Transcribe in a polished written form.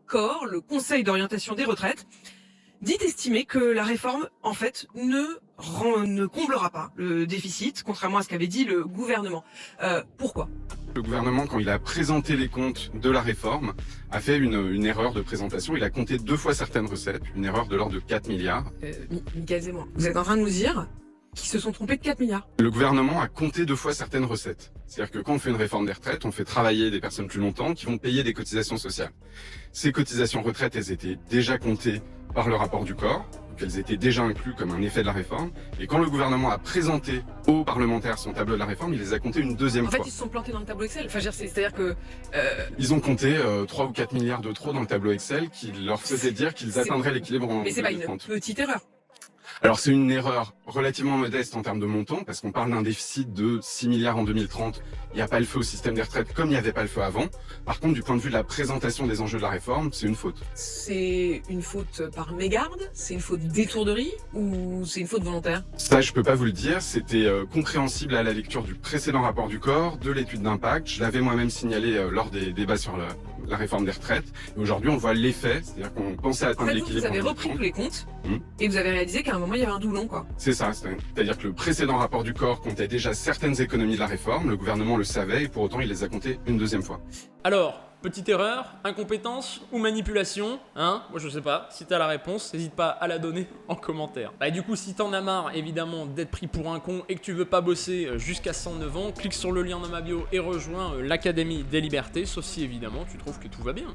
COR, le Conseil d'orientation des retraites, dit estimer que la réforme, en fait, ne comblera pas le déficit, contrairement à ce qu'avait dit le gouvernement. Pourquoi? Le gouvernement, quand il a présenté les comptes de la réforme, a fait une erreur de présentation. Il a compté 2 fois certaines recettes, une erreur de l'ordre de 4 milliards. Michael Zemmour, vous êtes en train de nous dire qu'ils se sont trompés de 4 milliards. Le gouvernement a compté 2 fois certaines recettes. C'est-à-dire que quand on fait une réforme des retraites, on fait travailler des personnes plus longtemps qui vont payer des cotisations sociales. Ces cotisations retraites, elles étaient déjà comptées par le rapport du corps, donc elles étaient déjà incluses comme un effet de la réforme. Et quand le gouvernement a présenté aux parlementaires son tableau de la réforme, il les a comptées une deuxième fois. En fait, ils se sont plantés dans le tableau Excel. Enfin, c'est-à-dire que... Ils ont compté 3 ou 4 milliards de trop dans le tableau Excel qui leur faisait dire qu'ils atteindraient l'équilibre en Mais c'est pas une 2030. petite erreur. Alors c'est une erreur relativement modeste en termes de montant, parce qu'on parle d'un déficit de 6 milliards en 2030. Il n'y a pas le feu au système des retraites comme il n'y avait pas le feu avant. Par contre, du point de vue de la présentation des enjeux de la réforme, c'est une faute. C'est une faute par mégarde? C'est une faute d'étourderie? Ou c'est une faute volontaire? Ça, je peux pas vous le dire. C'était compréhensible à la lecture du précédent rapport du corps, de l'étude d'impact. Je l'avais moi-même signalé lors des débats sur la réforme des retraites. Et aujourd'hui, on voit l'effet, c'est-à-dire qu'on pensait En atteindre fait, l'équilibre. vous avez en repris 2030. tous les comptes Mmh. et vous avez réalisé qu'à un moment, il y avait un doublon, quoi. C'est ça, c'est-à-dire que le précédent rapport du corps comptait déjà certaines économies de la réforme, le gouvernement le savait et pour autant il les a comptées une deuxième fois. Alors, petite erreur, incompétence ou manipulation, hein? Moi je sais pas, si t'as la réponse, n'hésite pas à la donner en commentaire. Bah du coup, si t'en as marre évidemment d'être pris pour un con et que tu veux pas bosser jusqu'à 109 ans, clique sur le lien dans ma bio et rejoins l'Académie des Libertés, sauf si évidemment tu trouves que tout va bien.